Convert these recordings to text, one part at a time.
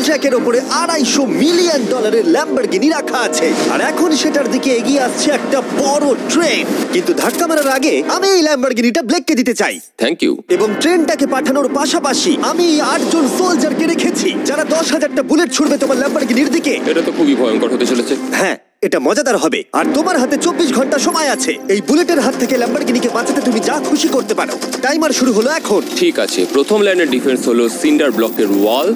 জ্যাকের ওপরে $250 million Lamborghini রাখা আছে, আর এখন সেটার দিকে এগিয়ে আসছে একটা বড় ট্রেন। কিন্তু ধাক্কা মারার আগে আমি এই ল্যাম্বরগিনিটা ব্লেককে দিতে চাই। Thank you. এবং ট্রেনটাকে পাঠানোর পাশাপাশি আমি 8 জন সোলজারকে রেখেছি যারা 10,000টা বুলেট ছুড়বে তোমার ল্যাম্বরগিনির দিকে। এটা তো খুবই ভয়ঙ্কর হতে চলেছে। হ্যাঁ, এটা মজাদার হবে। আর তোমার হাতে 24 ঘন্টা সময় আছে। এই বুলেটের হাত থেকে ল্যাম্বরগিনিকে বাঁচাতে তুমি যা খুশি করতে পারো। টাইমার শুরু হলো এখন। ঠিক আছে, প্রথম লাইনের ডিফেন্স হলো সিন্ডার ব্লকের ওয়াল,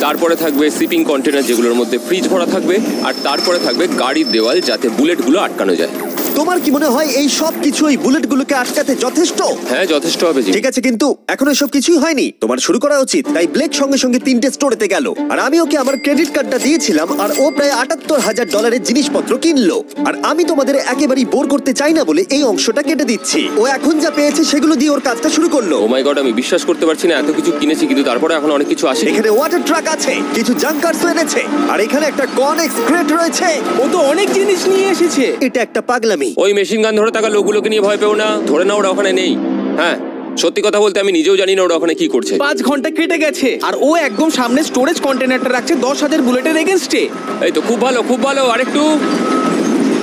তারপরে থাকবে শিপিং কন্টেনার যেগুলোর মধ্যে ফ্রিজ ভরা থাকবে, আর তারপরে থাকবে গাড়ির দেওয়াল যাতে বুলেটগুলো আটকানো যায়। তোমার কি মনে হয় এই সব কিছু এই বুলেটগুলোকে আটকাতে যথেষ্ট? হ্যাঁ, যথেষ্ট হবে জি। ঠিক আছে, কিন্তু এখনো সব কিছুই হয়নি। তোমার শুরু করা উচিত। তাই ব্লেক সঙ্গে সঙ্গে 3টে স্টোরেতে গেল, আর আমি ওকে আমার ক্রেডিট কার্ডটা দিয়েছিলাম, আর ও প্রায় $78,000 জিনিসপত্র কিনলো। আর আমি তোমাদের একেবারেই বোর করতে চাই না বলে এই অংশটা কেটে দিচ্ছি। ও এখন যা পেয়েছে সেগুলো দিয়ে ওর কাজটা শুরু করলো। ও মাই গড, আমি বিশ্বাস করতে পারছি না, এত কিছু কিনেছি কিন্তু তারপরে এখন অনেক কিছু আসে। এখানে ওয়াটার ট্রাক আছে, কিছু জাঙ্কারস এনেছে, আর এখানে একটা কনেক্স ক্রেট রয়েছে। ও তো অনেক জিনিস নিয়ে এসেছে। এটা একটা পাগলামি। ওই মেশিন গান ধরে থাকা লোকগুলোকে নিয়ে ভয় পেও না, ধরে না ওরা ওখানে নেই। হ্যাঁ, সত্যি কথা বলতে আমি নিজেও জানি না ওরা ওখানে কি করছে। 5 ঘন্টা কেটে গেছে আর ও একদম সামনে স্টোরেজ কন্টেনারটা রাখছে 10,000 বুলেটের এগেইনস্টে। এই তো খুব ভালো, খুব ভালো। আরেকটু।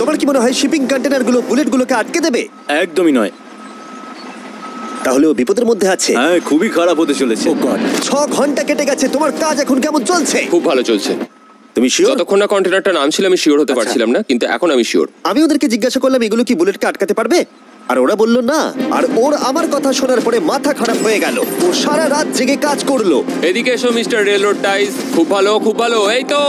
তোমার কি মনে হয় শিপিং কন্টেনারগুলো বুলেটগুলোকে আটকে দেবে? একদমই নয়। তাহলে ও বিপদের মধ্যে আছে। হ্যাঁ, খুবই খারাপ হতে চলেছে। 6 ঘন্টা কেটে গেছে। তোমার কাজ এখন কেমন চলছে? খুব ভালো চলছে। তুমি শিওর? যতক্ষণ না কন্টেনারটা নামছিল আমি শিওর হতে পারছিলাম না, কিন্তু এখন আমি শিওর। আমি ওদেরকে জিজ্ঞাসা করলাম এগুলো কি বুলেটকে আটকাতে পারবে, আর ওরা বলল না। আর ওর আমার কথা শোনার পরে মাথা খারাপ হয়ে গেল। ও সারা রাত জেগে কাজ করলো। এদিকে এসো মিস্টার রেলরোড টাইস। খুব ভালো, খুব ভালো। এই তো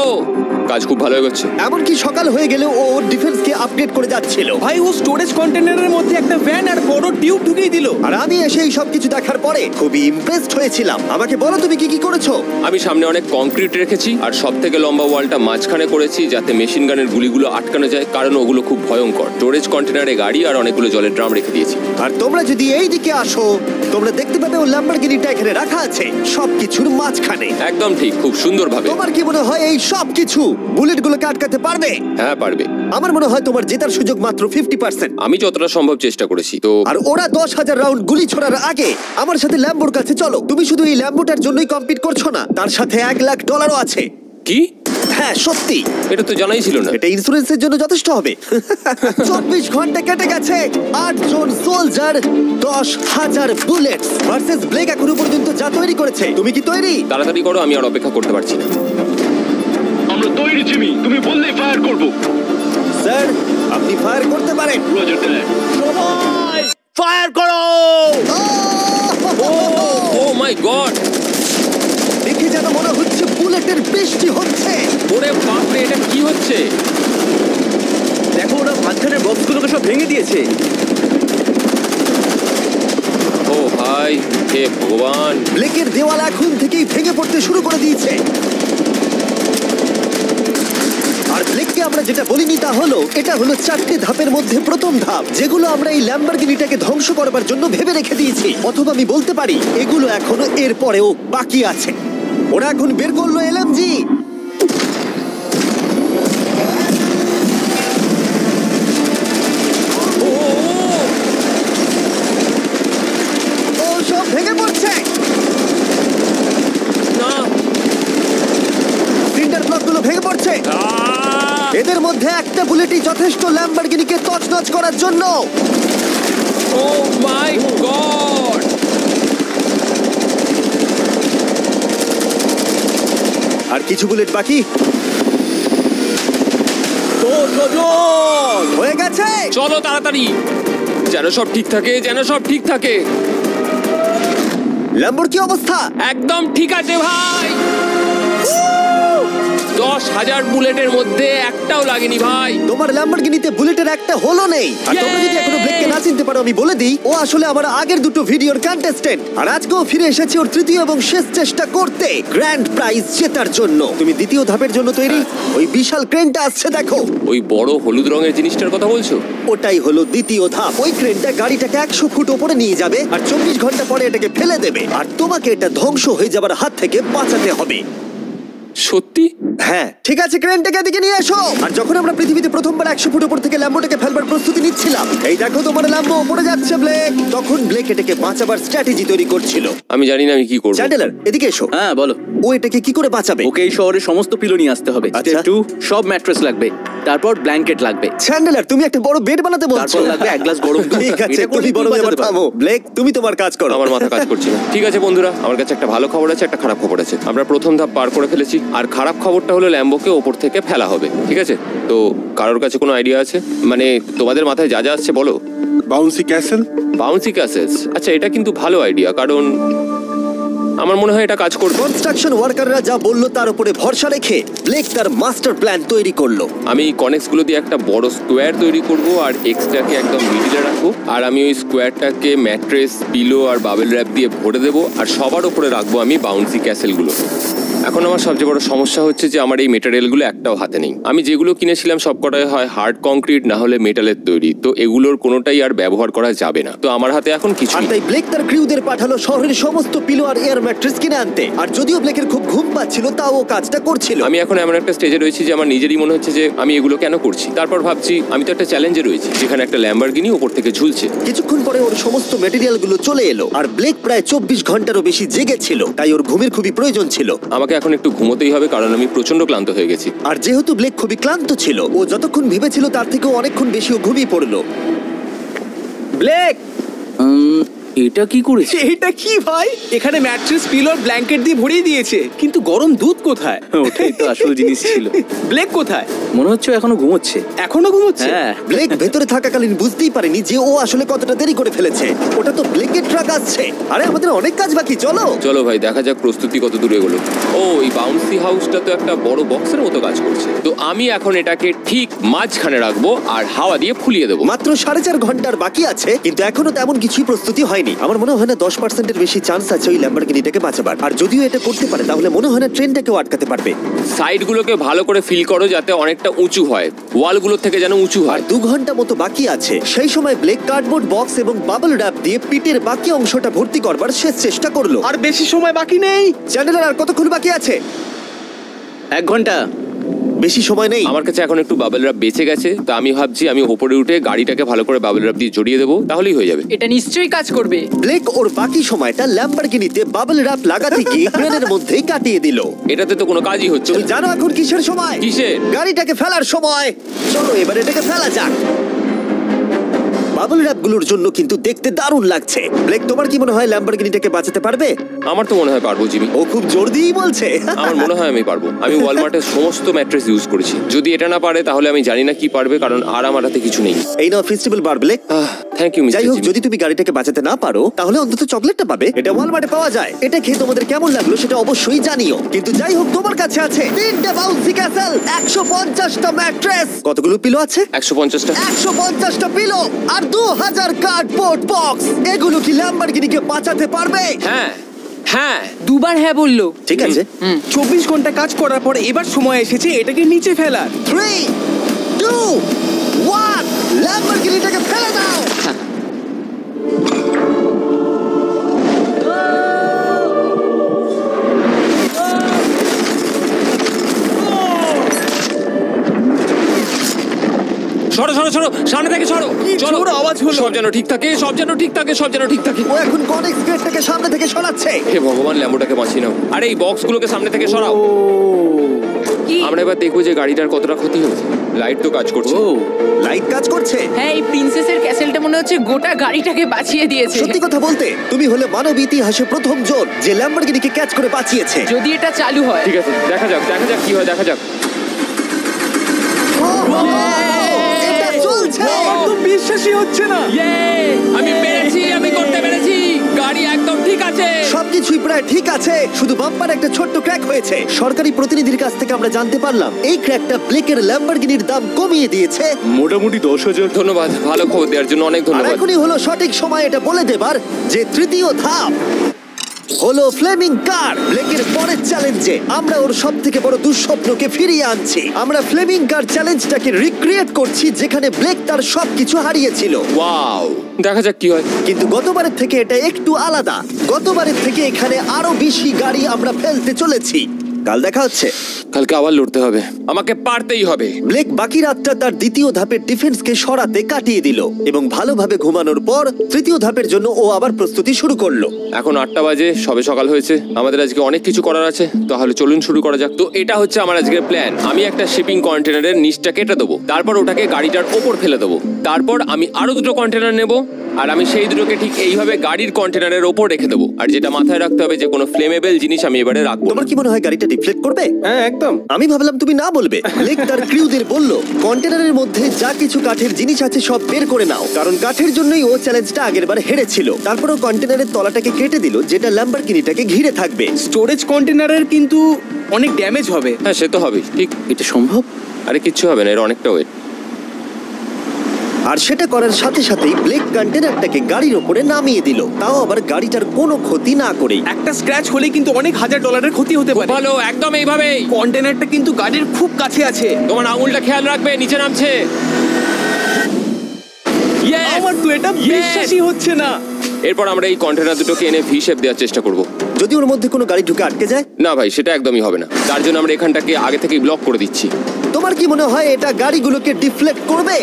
কাজ খুব ভালো হচ্ছে। এমনকি সকাল হয়ে গেলেও ও ওর ডিফেন্সকে আপডেট করে যাচ্ছিল। ভাই, ও স্টোরেজ কন্টেনারের মধ্যে একটা ভ্যান আর বড় টিউব ঢুকিয়ে দিল। আর আমি এসে এই সবকিছু দেখার পরে খুবই ইমপ্রেসড হয়েছিলাম। আমাকে বলো তুমি কি কি করেছো? আমি সামনে অনেক কংক্রিট রেখেছি আর সব থেকে লম্বা ওয়ালটা মাঝখানে করেছি যাতে মেশিন গানের গুলিগুলো আটকানো যায়, কারণ ওগুলো খুব ভয়ঙ্কর। স্টোরেজ কন্টেনারে গাড়ি আর অনেকগুলো জলের ড্রাম রেখে দিয়েছি। আর তোমরা যদি এই দিকে আসো তোমরা দেখতে পাবে ও ল্যাম্বরগিনিটা এখানে রাখা আছে সবকিছুর মাঝখানে। একদম ঠিক, খুব সুন্দরভাবে। তোমার কি মনে হয় এই সবকিছু বুলেটগুলোকে আটকাতে পারবে? হ্যাঁ, পারবে। আমার মনে হয় তোমার জেতার সুযোগ মাত্র 50%। আমি যতটা সম্ভব চেষ্টা করেছি। তো আর ওরা 10,000 রাউন্ড গুলি ছোড়ার আগে আমার সাথে ল্যাম্বোর কাছে চলো। তুমি শুধু এই ল্যাম্বোটার জন্যই কম্পিট করছো না, তার সাথে $1,00,000 আছে। কি? হ্যাঁ, সত্যি। এটা তো জানাই ছিল না। এটা ইন্স্যুরেন্সের জন্য যথেষ্ট হবে। 24 ঘন্টা কেটে গেছে। 8 জন সোলজার, 10,000 বুলেটস ভার্সেস ব্লেক এখনো পর্যন্ত যা তৈরি করেছে। তুমি কি তৈরি? তাড়াতাড়ি করো, আমি আর অপেক্ষা করতে পারছি না। আমরা তৈরি জিমি, তুমি বললেই ফায়ার করব। স্যার, আপনি ফায়ার করতে পারেন। রোজার দ্যাট। সবাই ফায়ার করো! ও মাই গড, দেখে যেন মনে হচ্ছে বুলেটের বৃষ্টি হচ্ছে। ওরে বাপ রে, এটা কি হচ্ছে? দেখো, ওরা মাঝখানের বক্সগুলোকে সব ভেঙে দিয়েছে। ও ভাই, হে ভগবান। ব্লেকের দেওয়াল এখন থেকেই ভেঙে পড়তে শুরু করে দিয়েছে। আর ব্লেককে আমরা যেটা বলিনি তা হলো এটা হলো 4টে ধাপের মধ্যে প্রথম ধাপ, যেগুলো আমরা এই ল্যাম্বরগিনিটাকে ধ্বংস করবার জন্য ভেবে রেখে দিয়েছি। অথবা আমি বলতে পারি এগুলো এখনো এর পরেও বাকি আছে। ওরা এখন বের করলো এলএমজি। ও সব ভেঙে পড়ছে। না, সিন্ডার ব্লকগুলো ভেঙে পড়ছে। এদের মধ্যে একটা বুলেটই যথেষ্ট ল্যাম্বরগিনিকে তছনছ করার জন্য। ও মাই গড। আর কিছু বুলেট বাকি। হয়ে গেছে। চলো তাড়াতাড়ি, যেন সব ঠিক থাকে, যেন সব ঠিক থাকে। ল্যাম্বোর কি অবস্থা? একদম ঠিক আছে ভাই। 10,000 বুলেটের মধ্যে একটাও লাগেনি ভাই। তোমার ল্যাম্বরগিনিতে বুলেটের একটা হলো নেই। আর তোমরা যদি এখনো ব্লেককে না চিনতে পারো আমি বলে দিই, ও আসলে আমার আগের দুটো ভিডিওর কন্টেস্টেন্ট। আর আজকেও ফিরে এসেছে ওর তৃতীয় এবং শেষ চেষ্টা করতে গ্র্যান্ড প্রাইজ জেতার জন্য। তুমি দ্বিতীয় ধাপের জন্য তৈরি? ওই বিশাল ক্রেনটা আসছে দেখো। ওই বড় হলুদ রঙের জিনিসটার কথা বলছো? ওটাই হলো দ্বিতীয় ধাপ। ওই ক্রেনটা গাড়িটাকে 100 ফুট উপরে নিয়ে যাবে আর 24 ঘন্টা পরে এটাকে ফেলে দেবে। আর তোমাকে এটা ধ্বংস হয়ে যাবার হাত থেকে বাঁচাতে হবে। সত্যি? হ্যাঁ ঠিক আছে, ক্রেনটাকে এদিকে নিয়ে এসো। আর যখন আমরা পৃথিবীতে প্রথমবার 100 ফুট উপর থেকে ল্যাম্বোটাকে ফেলবার প্রস্তুতি নিচ্ছিলাম, এই দেখো তোমার ল্যাম্বো উপরে যাচ্ছে ব্লেক, তখন ব্লেক এটাকে বাঁচাবার স্ট্র্যাটেজি তৈরি করছিল। আমি জানি না আমি কি করবো। চ্যান্ডেলার এদিকে এসো। হ্যাঁ বলো। ও এটাকে কি করে বাঁচাবে? ওকে এই শহরে সমস্ত পিলো নিয়ে আসতে হবে। আচ্ছা। স্টেপ 2 সব ম্যাট্রেস লাগবে, তারপর ব্ল্যাঙ্কেট লাগবে, চ্যান্ডেলার তুমি একটা বড় বেড বানাতে বলছো। তারপর লাগবে এক গ্লাস গরম দুধ। ঠিক আছে, এটা করে তুমি বড় তুই এবার বাঁচাতে থামো। ব্লেক তুমি তোমার কাজ করো। আমার মাথা কাজ করছে না। ঠিক আছে বন্ধুরা, আমার কাছে একটা ভালো খবর আছে, একটা খারাপ খবর আছে। আমরা প্রথম ধাপ পার করে ফেলেছি, আর খারাপ খবরটা হলো ল্যাম্বোকে ওপর থেকে ফেলা হবে। ঠিক আছে, তো কারোর কাছে কোনো আইডিয়া আছে? মানে তোমাদের মাথায় যা যা আসছে বলো। Bouncy castle. বাউন্সি ক্যাসেলস, আচ্ছা এটা কিন্তু ভালো আইডিয়া, কারণ আমার মনে হয় এটা কাজ করবে। কনস্ট্রাকশন ওয়ার্কাররা যা বললো তার উপরে ভরসা রেখে ব্লেক তার মাস্টার প্ল্যান তৈরি করলো। আমি কনেক্স গুলো দিয়ে একটা বড় স্কোয়ার তৈরি করব, আর এক্সট্রাকে একদম মিডিলে রাখবো, আর আমি ওই স্কোয়ারটাকে ম্যাট্রেস, পিলো আর বাবেল র্যাপ দিয়ে ভরে দেবো, আর সবার উপরে রাখবো আমি বাউন্সি ক্যাসেল গুলো। এখন আমার সবচেয়ে বড় সমস্যা হচ্ছে যে আমার এই মেটেরিয়ালগুলো একটাও হাতে নেই। আমি যেগুলো কিনেছিলাম সবকটাই হয় হার্ড কংক্রিট না হলে মেটালের তৈরি, তো এগুলোর কোনোটাই আর ব্যবহার করা যাবে না। তো আমার হাতে এখন কিছু আর তাই ব্লেক তার ক্রিউদের পাঠালো শহরের সমস্ত পিলো আর এয়ার ম্যাট্রেস কিনে আনতে। আর যদিও ব্লেকের খুব ঘুম পাচ্ছিল, তাও ও কাজটা করছিল। আমি এখন এমন একটা স্টেজে রয়েছি যে আমার নিজেরই মনে হচ্ছে যে আমি এগুলো কেন করছি। তারপর ভাবছি আমি তো একটা চ্যালেঞ্জে রয়েছি, যেখানে একটা ল্যাম্বরগিনি উপর থেকে ঝুলছে। কিছুক্ষণ পরে ওর সমস্ত মেটেরিয়াল গুলো চলে এলো, আর ব্লেক প্রায় 24 ঘন্টারও বেশি জেগেছিল, তাই ওর ঘুমের খুবই প্রয়োজন ছিল। আমাকে এখন একটু ঘুমোতেই হবে, কারণ আমি প্রচন্ড ক্লান্ত হয়ে গেছি। আর যেহেতু ব্লেক খুবই ক্লান্ত ছিল, ও যতক্ষণ ভেবেছিল তার থেকে অনেকক্ষণ বেশি ও ঘুমিয়ে পড়লো। ব্লেক, এটা কি করেছে? এটা কি ভাই? এখানে ম্যাট্রেস, পিলো, ব্ল্যাঙ্কেট দিয়ে ভরিয়ে দিয়েছে, কিন্তু গরম দুধ কোথায়? ওটাই তো আসল জিনিস ছিল। ব্লেক কোথায়? মনে হচ্ছে এখনো ঘুমোচ্ছে। এখনো ঘুমোচ্ছে? হ্যাঁ। ব্লেক ভেতরে থাকাকালীন বুঝতেই পারেনি যে ও আসলে কতটা দেরি করে ফেলেছে। ওটা তো ব্লেকের ট্রাক আসছে। আরে আমাদের অনেক কাজ বাকি, চলো। চলো ভাই, দেখা যাক প্রস্তুতি কত দূরে এগোলো। ও, এই বাউন্সি হাউসটা তো একটা বড় বক্সের মতো কাজ করছে। তো আমি এখন এটাকে ঠিক মাঝখানে রাখবো আর হাওয়া দিয়ে ফুলিয়ে দেবো। মাত্র 4.5 ঘন্টার বাকি আছে, কিন্তু এখনো তেমন কিছুই প্রস্তুতি হয়নি। আমার মনে হয় না 10%-এর বেশি চান্স আছে ওই ল্যাম্বরগিনিটাকে বাঁচাবার। আর যদিও এটা করতে পারে, তাহলে মনে হয় না ট্রেনটাকেও আটকাতে পারবে। সাইডগুলোকে ভালো করে ফিল করো যাতে অনেকটা উঁচু হয়, ওয়ালগুলোর থেকে যেন উঁচু আর হয়। 2 ঘন্টা মতো বাকি আছে। সেই সময় ব্লেক কার্ডবোর্ড বক্স এবং বাবল র্যাপ দিয়ে পিটের বাকি অংশটা ভর্তি করবার শেষ চেষ্টা করলো। আর বেশি সময় বাকি নেই। চ্যানেলের আর কতক্ষণ বাকি আছে? 1 ঘন্টা। বেশি সময় নেই। আমার কাছে এখন একটু বাবেল র্যাপ বেঁচে গেছে, তো আমি ভাবছি আমি ওপরে উঠে গাড়িটাকে ভালো করে বাবেল র্যাপ দিয়ে জড়িয়ে দেবো, তাহলেই হয়ে যাবে। এটা নিশ্চয়ই কাজ করবে। ব্লেক ওর বাকি সময়টা ল্যাম্বরগিনিতে বাবল র্যাপ লাগাতে গিয়ে ক্রেনের মধ্যেই কাটিয়ে দিল। এটাতে তো কোনো কাজই হচ্ছে তুমি না। জানো এখন কিসের সময়? কিসের? গাড়িটাকে ফেলার সময়। চলো এবার এটাকে ফেলা যাক। বাবল র্যাপগুলোর জন্য কিন্তু দেখতে দারুণ লাগছে। ব্লেক, তোমার কি মনে হয় ল্যাম্বরগিনিটাকে বাঁচাতে পারবে? আমার তো মনে হয় পারবো জিমি। ও খুব জোর দিয়েই বলছে। আমার মনে হয় আমি পারবো। আমি ওয়ালমার্টের সমস্ত ম্যাট্রেস ইউজ করেছি। যদি এটা না পারে তাহলে আমি জানি না কি পারবে, কারণ আর আমার হাতে কিছু নেই। এই নাও ফেস্টিভ্যাল বার ব্লেক। থ্যাংক ইউ যাই মিস্টার হোক, জিমি। যদি তুমি গাড়িটাকে বাঁচাতে না পারো তাহলে অন্তত চকলেটটা পাবে। এটা ওয়ালমার্টে পাওয়া যায়। এটা খেয়ে তোমাদের কেমন লাগলো সেটা অবশ্যই জানিও। কিন্তু যাই হোক, তোমার কাছে আছে 3টে বাউন্সি ক্যাসেল, 150টা ম্যাট্রেস, কতগুলো পিলো আছে? 150টা। 150টা পিলো আর 2000 কার্ডবোর্ড বক্স। এগুলো কি ল্যাম্বরগিনিকে বাঁচাতে পারবে? হ্যাঁ হ্যাঁ। দুবার হ্যাঁ বললো। ঠিক আছে। 24 ঘন্টা কাজ করার পর এবার সময় এসেছে এটাকে নিচে ফেলার। 3, 2, 1, ল্যাম্বরগিনিটাকে ফেলে দাও। সরো সরো সরো, সামনে থেকে সরো। চলো, জোর আওয়াজ হলো। সব যেন ঠিক থাকে, সব যেন ঠিক থাকে, সব যেন ঠিক থাকে। ও এখন কনেক্স গেটটাকে সামনে থেকে সরাচ্ছে। হে ভগবান, ল্যাম্বোটাকে বাঁচিয়ে নাও। আরে এই বক্সগুলোকে সামনে থেকে সরাও। কি? আমরা এবার দেখবো যে গাড়িটার কতটা ক্ষতি হয়েছে। লাইট তো কাজ করছে। ও লাইট কাজ করছে। হ্যাঁ, এই প্রিন্সেসের ক্যাসেলটা মনে হচ্ছে গোটা গাড়িটাকে বাঁচিয়ে দিয়েছে। সত্যি কথা বলতে তুমি হলে মানব ইতিহাসে প্রথম জন যে ল্যাম্বরগিনিকে ক্যাচ করে বাঁচিয়েছে। যদি এটা চালু হয়। ঠিক আছে, দেখা যাক দেখা যাক কি হয়, দেখা যাক। এটা চলছে। আমার তো বিশ্বাসই হচ্ছে না। আমি পেরেছি, আমি করতে পেরেছি। গাড়ি একদম ঠিক আছে। সবকিছুই প্রায় ঠিক আছে, শুধু বাম্পার একটা ছোট্ট ক্র্যাক হয়েছে। সরকারি প্রতিনিধির কাছ থেকে আমরা জানতে পারলাম এই ক্র্যাকটা ব্লেকের ল্যাম্বরগিনির দাম কমিয়ে দিয়েছে। মোটামুটি 10,000। ধন্যবাদ, ভালো খবর দেওয়ার জন্য অনেক আর ধন্যবাদ। এখনই হলো সঠিক সময় এটা বলে দেবার যে তৃতীয় ধাপ হলো ফ্লেমিং কার। ব্লেকের পরের চ্যালেঞ্জে আমরা ওর সব থেকে বড় দুঃস্বপ্নকে ফিরিয়ে আনছি। আমরা ফ্লেমিং কার চ্যালেঞ্জটাকে রিক্রিয়েট করছি যেখানে ব্লেক তার সবকিছু হারিয়েছিল। ওয়াও, দেখা যাক কি হয়। কিন্তু গতবারের থেকে এটা একটু আলাদা। গতবারের থেকে এখানে আরো বেশি গাড়ি আমরা ফেলতে চলেছি। কাল দেখা হচ্ছে। কালকে আবার লড়তে হবে, আমাকে পারতেই হবে। ব্লেক বাকি রাতটা তার দ্বিতীয় ধাপের ডিফেন্সকে সরাতে কাটিয়ে দিল এবং ভালোভাবে ঘুমানোর পর তৃতীয় ধাপের জন্য ও আবার প্রস্তুতি শুরু করলো। এখন 8টা বাজে, সবে সকাল হয়েছে। আমাদের আজকে অনেক কিছু করার আছে, তাহলে চলুন শুরু করা যাক। তো এটা হচ্ছে আমার আজকের প্ল্যান। আমি একটা শিপিং কন্টেনারের নিচটা কেটে দেবো, তারপর ওটাকে গাড়িটার ওপর ফেলে দেবো। তারপর আমি আরো দুটো কন্টেনার নেব, আর আমি সেই দুটোকে ঠিক এইভাবে গাড়ির কন্টেনারের ওপর রেখে দেবো। আর যেটা মাথায় রাখতে হবে যে কোনো ফ্লেমেবল জিনিস আমি এবারে রাখবো। তোমার কি মনে হয় গাড়িটা ডিফ্লেক্ট করবে? হ্যাঁ একদম। আমি ভাবলাম তুমি না বলবে। ব্লেক তার ক্রিউদের বলল কন্টেনারের মধ্যে যা কিছু কাঠের জিনিস আছে সব বের করে নাও, কারণ কাঠের জন্যই ও চ্যালেঞ্জটা আগেরবার হেরেছিল। তারপরও কন্টেনারের তলাটাকে কেটে দিল, যেটা ল্যাম্বরগিনিটাকে ঘিরে থাকবে। স্টোরেজ কন্টেনারের কিন্তু অনেক ড্যামেজ হবে। হ্যাঁ সে তো হবেই। ঠিক, এটা সম্ভব? আরে কিচ্ছু হবে না, এর অনেকটা ওয়েট। আর সেটা করার সাথে সাথেই ব্লেক কন্টেনারটাকে গাড়ির ওপরে নামিয়ে দিল, তাও আবার গাড়িটার কোনো ক্ষতি না করেই। একটা স্ক্র্যাচ হলে কিন্তু অনেক $1000 ক্ষতি হতে পারে। ভালো, একদম এইভাবেই। কন্টেনারটা কিন্তু গাড়ির খুব কাছে আছে। তোমার আঙুলটা খেয়াল রাখবে, নিচে নামছে। Yes! আমার তো এটা Yes! বিশ্বাসই হচ্ছে না। এরপর আমরা এই কন্টেনার দুটোকে এনে ভি শেপ দেওয়ার চেষ্টা করব। যদি ওর মধ্যে কোনো গাড়ি ঢুকে আটকে যায়? না ভাই, সেটা একদমই হবে না। তার জন্য আমরা এখানটাকে আগে থেকেই ব্লক করে দিচ্ছি। তোমার কি মনে হয় এটা গাড়িগুলোকে ডিফ্লেক্ট করবে?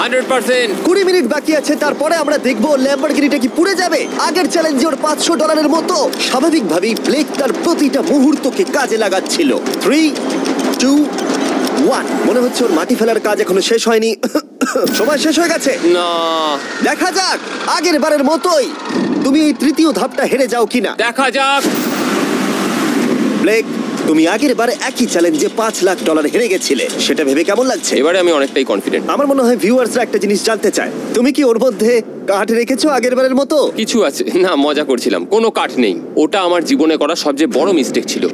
100%। 20 মিনিট বাকি আছে, তারপরে আমরা দেখবো ল্যাম্বরগিনিটা কি পুড়ে যাবে। আগের চ্যালেঞ্জে ওর $500 মতো। স্বাভাবিকভাবেই ব্লেক তার প্রতিটা মুহূর্তকে কাজে লাগাচ্ছিল। 3, 2, 1। মনে হচ্ছে ওর মাটি ফেলার কাজ এখনো শেষ হয়নি। সময় শেষ হয়ে গেছে। না, দেখা যাক আগের বারের মতোই তুমি এই তৃতীয় ধাপটা হেরে যাও কিনা। দেখা যাক। ব্লেক, তুমি আগের বারে একই চ্যালেঞ্জে $5 লাখ হেরে গেছিলে, সেটা ভেবে কেমন লাগছে? এবারে আমি অনেকটাই কনফিডেন্ট। আমার মনে হয় ভিউয়ার্সরা একটা জিনিস জানতে চায়, তুমি কি ওর মধ্যে কাঠ রেখেছো আগের বারের মতো? কিছু আছে না, মজা করছিলাম। কোনো কাঠ নেই। ওটা আমার জীবনে করা সবচেয়ে বড় মিস্টেক ছিল।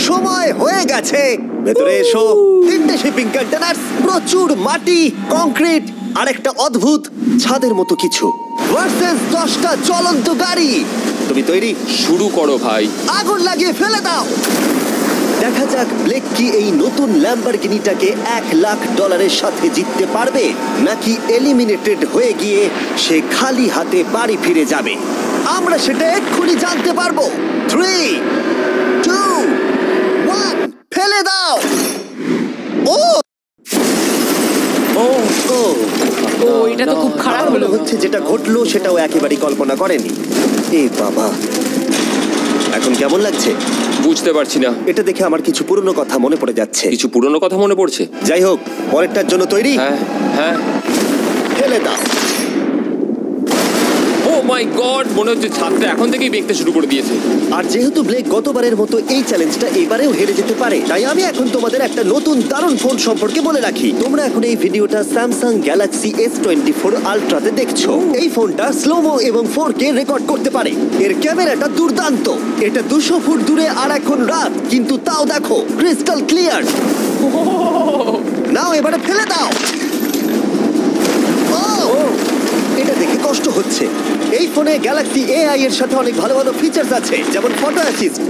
সময় হয়ে গেছে, ভেতরে এসো। 3টে শিপিং কন্টেনার, প্রচুর মাটি, কংক্রিট আর একটা অদ্ভুত ছাদের মতো কিছু ভার্সেস 10টা চলন্ত গাড়ি। তুমি তৈরি? শুরু করো ভাই। আগুন লাগিয়ে ফেলে দাও। দেখা যাক ব্লেক কি এই নতুন ল্যাম্বরগিনিটাকে $1 লাখ সাথে জিততে পারবে, নাকি এলিমিনেটেড হয়ে গিয়ে সে খালি হাতে বাড়ি ফিরে যাবে। আমরা সেটা এক্ষুনি জানতে পারবো। 3, 2, 1, ফেলে দাও। ও ও ও ও এটা তো খুব খারাপ আমার মনে হলো। হচ্ছে যেটা ঘটলো সেটাও একেবারেই কল্পনা করেনি। এ বাবা, এখন কেমন লাগছে? বুঝতে পারছি না। এটা দেখে আমার কিছু পুরনো কথা মনে পড়ে যাচ্ছে। কিছু পুরনো কথা মনে পড়ছে। যাই হোক, পরেরটার জন্য তৈরি? হ্যাঁ হ্যাঁ। ফেলে দাও। ও মাই গড, মনে হচ্ছে ছাদটা এখন থেকেই দেখতে শুরু করে দিয়েছে। আর যেহেতু ব্লেক গতবারের মতো এই চ্যালেঞ্জটা এবারেও হেরে যেতে পারে, তাই আমি এখন তোমাদের একটা নতুন দারুণ ফোন সম্পর্কে বলে রাখি। তোমরা এখন এই ভিডিওটা স্যামসাং গ্যালাক্সি S24 আলট্রাতে দেখছো। এই ফোনটা স্লোমো এবং 4K রেকর্ড করতে পারে। এর ক্যামেরাটা দুর্দান্ত। এটা 200 ফুট দূরে আর এখন রাত, কিন্তু তাও দেখো ক্রিস্টাল ক্লিয়ার। নাও এবারে ফেলে দাও। ও, এটা দেখে কষ্ট হচ্ছে। এই ফোনে গ্যালাক্সি AI এর সাথে অনেক ভালো ভালো ফিচার্স আছে, যেমন ফটো অ্যাসিস্ট।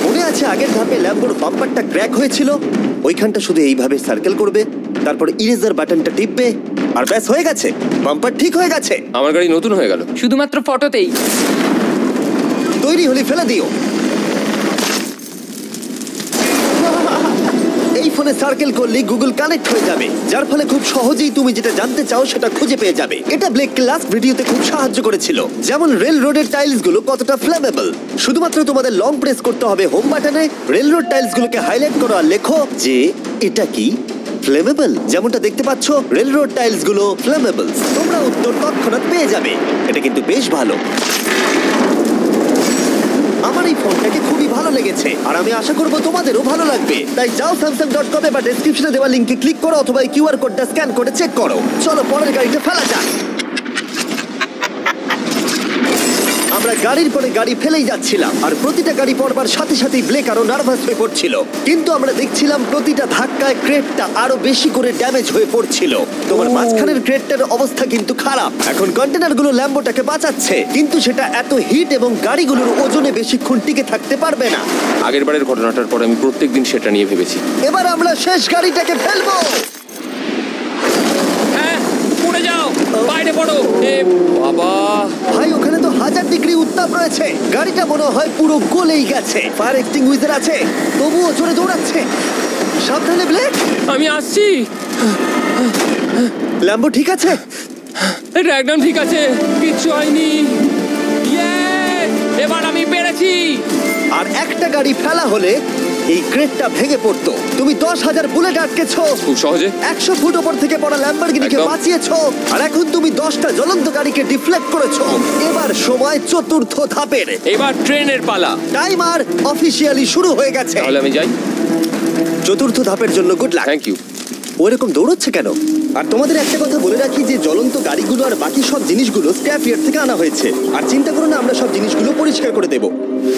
মনে আছে আগের ধাপে ল্যাম্বোর বাম্পারটা ক্র্যাক হয়েছিল? ওইখানটা শুধু এইভাবে সার্কেল করবে, তারপর ইরেজার বাটনটা টিপবে, আর ব্যাস হয়ে গেছে, বাম্পার ঠিক হয়ে গেছে। আমার গাড়ি নতুন হয়ে গেল শুধুমাত্র ফটোতেই। তৈরি হলে ফেলে দিও। এই ফোনে সার্কেল করলে গুগল কানেক্ট হয়ে যাবে, যার ফলে খুব সহজেই তুমি যেটা জানতে চাও সেটা খুঁজে পেয়ে যাবে। এটা ব্লেককে লাস্ট ভিডিওতে খুব সাহায্য করেছিল, যেমন রেল রোডের টাইলস গুলো কতটা ফ্লেমেবল। শুধুমাত্র তোমাদের লং প্রেস করতে হবে হোম বাটনে, রেল রোড টাইলস গুলোকে হাইলাইট করো আর লেখো যে এটা কি ফ্লেমেবল। যেমনটা দেখতে পাচ্ছ, রেল রোড টাইলস গুলো ফ্লেমেবল। তোমরা উত্তর তৎক্ষণাৎ পেয়ে যাবে। এটা কিন্তু বেশ ভালো। আমার এই ফোনটাকে খুবই ভালো লেগেছে, আর আমি আশা করব তোমাদেরও ভালো লাগবে। তাই যাও samsung.com বা ডেসক্রিপশনে দেওয়া লিংকে ক্লিক করো, অথবা এই কিউআর কোডটা স্ক্যান করে চেক করো। চলো পরের গাড়িটা ফেলা যাক। আমরা গাড়ির পরে গাড়ি ফেলেই যাচ্ছিলাম, আর প্রতিটা গাড়ি পড়বার সাথে সাথেই ব্লেক আরো নার্ভাস হয়ে পড়ছিল। কিন্তু আমরা দেখছিলাম প্রতিটা ধাক্কায় ক্রেটটা আরো বেশি করে ড্যামেজ হয়ে পড়ছিল। তোমার মাঝখানের ক্রেটটার অবস্থা কিন্তু খারাপ। এখন কন্টেনারগুলো ল্যাম্বোটাকে বাঁচাচ্ছে, কিন্তু সেটা এত হিট এবং গাড়িগুলোর ওজনে বেশিক্ষণ টিকে থাকতে পারবে না। আগের বারের ঘটনাটার পর আমি প্রত্যেকদিন সেটা নিয়ে ভেবেছি। এবার আমরা শেষ গাড়িটাকে ফেলবো। হ্যাঁ, পড়ে যাও। ও বাইরে পড়ো। এ বাবা, ভাই ওখানে তো 1000 ডিগ্রি উত্তাপ রয়েছে। গাড়িটা মনে হয় পুরো গলেই গেছে। ফায়ার এক্সটিংগুইজার আছে, তবুও জোরে দৌড়াচ্ছে। সাবধানে ব্লেক। আমি আসছি। ল্যাম্বো ঠিক আছে? এটা একদম ঠিক আছে, কিচ্ছু হয়নি। এবার আমি পেরেছি। আর একটা গাড়ি ফেলা হলে এই ক্রেটটা ভেঙে পড়তো। তুমি 10,000 বুলেট আটকেছো, খুব সহজে। 100 ফুট ওপর থেকে পড়া ল্যাম্বরগিনিকে একদম। বাঁচিয়েছো, আর এখন তুমি 10টা জ্বলন্ত গাড়িকে ডিফ্লেক্ট করেছো। এবার সময় চতুর্থ ধাপের। এবার ট্রেনের পালা। টাইমার অফিসিয়ালি শুরু হয়ে গেছে। তাহলে আমি যাই। চতুর্থ ধাপের জন্য গুড লাক। Thank you. ওরকম দৌড়চ্ছে কেন? আর তোমাদের একটা কথা বলে রাখি যে জ্বলন্ত গাড়িগুলো আর বাকি সব জিনিসগুলো স্ক্র্যাপ ইয়ার্ড থেকে আনা হয়েছে। আর চিন্তা করো না, আমরা সব জিনিসগুলো পরিষ্কার করে দেব।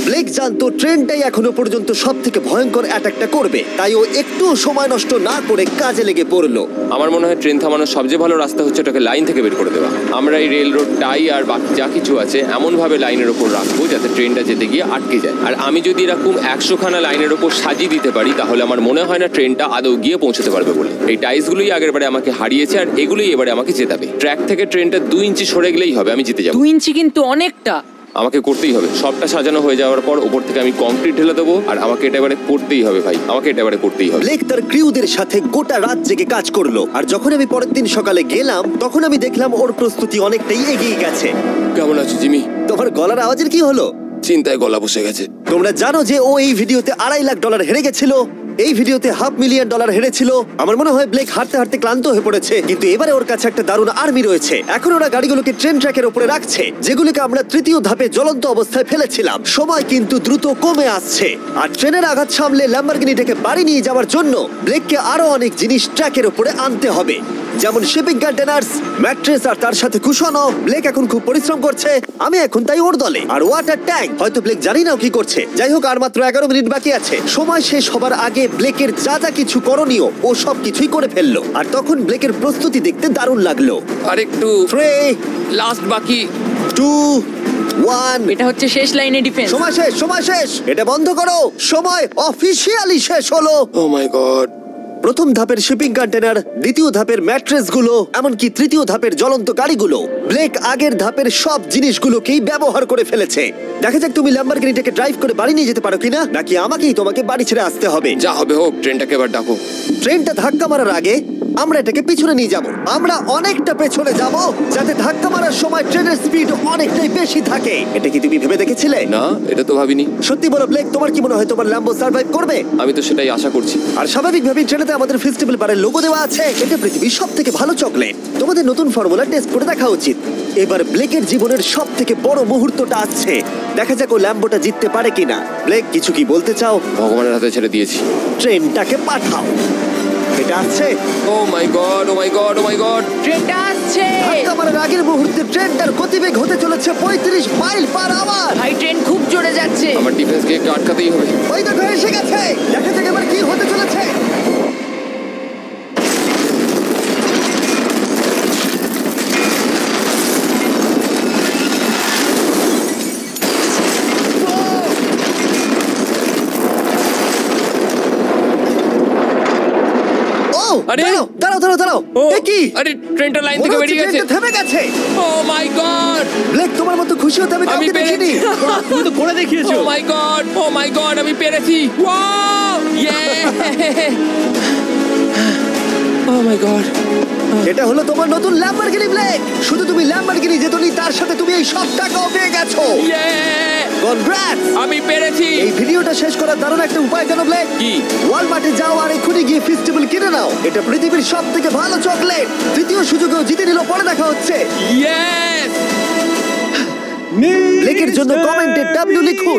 ব্লেক জানতো ট্রেনটাই এখনো পর্যন্ত সব থেকে ভয়ঙ্কর অ্যাটাকটা করবে, তাই ও একটু সময় নষ্ট না করে কাজে লেগে পড়লো। আমার মনে হয় ট্রেন থামানোর সবচেয়ে ভালো রাস্তা হচ্ছে ওটাকে লাইন থেকে বের করে দেওয়া। আমরা এই রেল রোড টাই আর বাকি যা কিছু আছে এমন ভাবে লাইনের ওপর রাখবো যাতে ট্রেনটা যেতে গিয়ে আটকে যায়। আর আমি যদি এরকম 100 খানা লাইনের ওপর সাজিয়ে দিতে পারি তাহলে আমার মনে হয় না ট্রেনটা আদৌ গিয়ে পৌঁছতে পারবে বলে। এই টাইলসগুলোই আগের বারে আমাকে হারিয়েছে আর এগুলোই এবারে আমাকে জেতাবে। ট্র্যাক থেকে ট্রেনটা 2 ইঞ্চি সরে গেলেই হবে, আমি জিতে যাবো। 2 ইঞ্চি কিন্তু অনেকটা। আমাকে করতেই হবে। সবটা সাজানো হয়ে যাওয়ার পর ওপর থেকে আমি কংক্রিট ঢেলে দেবো আর আমাকে এটা এবারে করতেই হবে ভাই, আমাকে এটা এবারে করতেই হবে। ব্লেক তার ক্রিউদের সাথে গোটা রাত জেগে কাজ করলো, আর যখন আমি পরের দিন সকালে গেলাম তখন আমি দেখলাম ওর প্রস্তুতি অনেকটাই এগিয়ে গেছে। কেমন আছো জিমি? তোমার গলার আওয়াজের কি হলো? চিন্তায় গলা বসে গেছে। তোমরা জানো যে ও এই ভিডিওতে $2.5 লাখ হেরে গেছিল, এই ভিডিওতে $500,000 হেরেছিল। আমার মনে হয় ব্লেক হাঁটতে হাঁটতে ক্লান্ত হয়ে পড়েছে, কিন্তু এবারে ওর কাছে একটা দারুণ আর্মি রয়েছে। এখন ওরা গাড়িগুলোকে ট্রেন ট্র্যাকের উপরে রাখছে, যেগুলোকে আমরা তৃতীয় ধাপে জ্বলন্ত অবস্থায় ফেলেছিলাম। সময় কিন্তু দ্রুত কমে আসছে, আর ট্রেনের আঘাত সামলে ল্যাম্বরগিনিটাকে বাড়ি নিয়ে যাওয়ার জন্য ব্লেককে আরো অনেক জিনিস ট্র্যাকের উপরে আনতে হবে, যেমন শিপিং কন্টেনার্স, ম্যাট্রেস আর তার সাথে কুশনও। ব্লেক এখন খুব পরিশ্রম করছে, আমি এখন তাই ওর দলে। আর ওয়াটার ট্যাঙ্ক, হয়তো ব্লেক জানি না ও কি করছে। যাই হোক, আর মাত্র 11 মিনিট বাকি আছে। সময় শেষ হবার আগে ব্লেকের যা যা কিছু করণীয় ও সব কিছুই করে ফেললো, আর তখন ব্লেকের প্রস্তুতি দেখতে দারুণ লাগলো। আর একটু 3, লাস্ট বাকি। 2, 1। এটা হচ্ছে শেষ লাইনে ডিফেন্স। সময় শেষ, সময় শেষ, এটা বন্ধ করো। সময় অফিসিয়ালি শেষ হলো। ও মাই গড। প্রথম ধাপের শিপিং কন্টেনার, দ্বিতীয় ধাপের ম্যাট্রেস গুলো, এমনকি তৃতীয় ধাপের জ্বলন্ত গাড়িগুলো, ব্লেক আগের ধাপের সব জিনিসগুলোকেই ব্যবহার করে ফেলেছে। দেখা যাক তুমি ল্যাম্বরগিনিটাকে ড্রাইভ করে বাড়ি নিয়ে যেতে পারো কিনা, নাকি আমাকেই তোমাকে বাড়ি ছেড়ে আসতে হবে। যা হবে হোক, ট্রেনটাকে এবার ডাকো। ট্রেনটা ধাক্কা মারার আগে আমরা এটাকে পিছনে নিয়ে যাব। আমরা অনেকটা পেছনে যাব, যাতে ধাক্কা মারার সময় ট্রেনের স্পিড অনেকটাই বেশি থাকে। এটা কি তুমি ভেবে দেখেছিলে? না, এটা তো ভাবিনি। সত্যি বলো ব্লেক, তোমার কি মনে হয় তোমার ল্যাম্বো সার্ভাইভ করবে? আমি তো সেটাই আশা করছি। আর স্বাভাবিকভাবেই ট্রেনেতে আমাদের ফেস্টিভ্যাল বারের লোগো দেওয়া আছে। এটা পৃথিবীর সবথেকে ভালো চকলেট। তোমাদের নতুন ফর্মুলা টেস্ট করে দেখা উচিত। এবার ব্লেকের জীবনের সবথেকে বড় মুহূর্তটা আসছে। দেখা যাক ও ল্যাম্বোটা জিততে পারে কিনা। ব্লেক, কিছু কি বলতে চাও? ভগবানের হাতে ছেড়ে দিয়েছি। ট্রেনটাকে পাঠাও। এটা আসছে। ও মাই গড, ও মাই গড, ও মাই গড। ট্রেনটা আসছে। ধাক্কা মারার আগের মুহূর্তে ট্রেনটার গতিবেগ হতে চলেছে 35 মাইল পার আওয়ার। ভাই ট্রেন খুব জোরে যাচ্ছে। আমার ডিফেন্সকে একটু আটকাতেই হবে। ওই দেখো এসে গেছে। দেখা যাক এবার কি হতে চলেছে। আরে! দাঁড়াও দাঁড়াও দাঁড়াও, ও, এ কি? আরে ট্রেনটা লাইন মনে থেকে হচ্ছে বেরিয়ে গেছে। ট্রেনটা থেমে গেছে। ও মাই গড। ব্লেক, তোমার মতো খুশি হতে আমি আমি কাউকে দেখিনি। পেরেছি। তুমি তো করে দেখিয়েছো। ও মাই গড, ও মাই গড, আমি পেরেছি। ওয়াও! ইয়ে! ও মাই গড। এটা হলো তোমার নতুন ল্যাম্বরগিনি ব্লেক। শুধু তুমি ল্যাম্বরগিনি জেতনি, তার সাথে তুমি এই সব টাকাও পেয়ে গেছো। ইয়ে! কনগ্রাটস! আমি পেরেছি। এই ভিডিওটা শেষ করার দারুণ একটা উপায় জানো ব্লেক? কি? ওয়ালমার্টে যাও আর এক্ষুনি গিয়ে ফেস্টিভ্যাল কিনে নাও। এটা পৃথিবীর সবথেকে ভালো চকলেট। তৃতীয় সুযোগেও জিতে নিল, পরে দেখা হচ্ছে। ইয়েস! ব্লেকের জন্য কমেন্টে W লিখুন।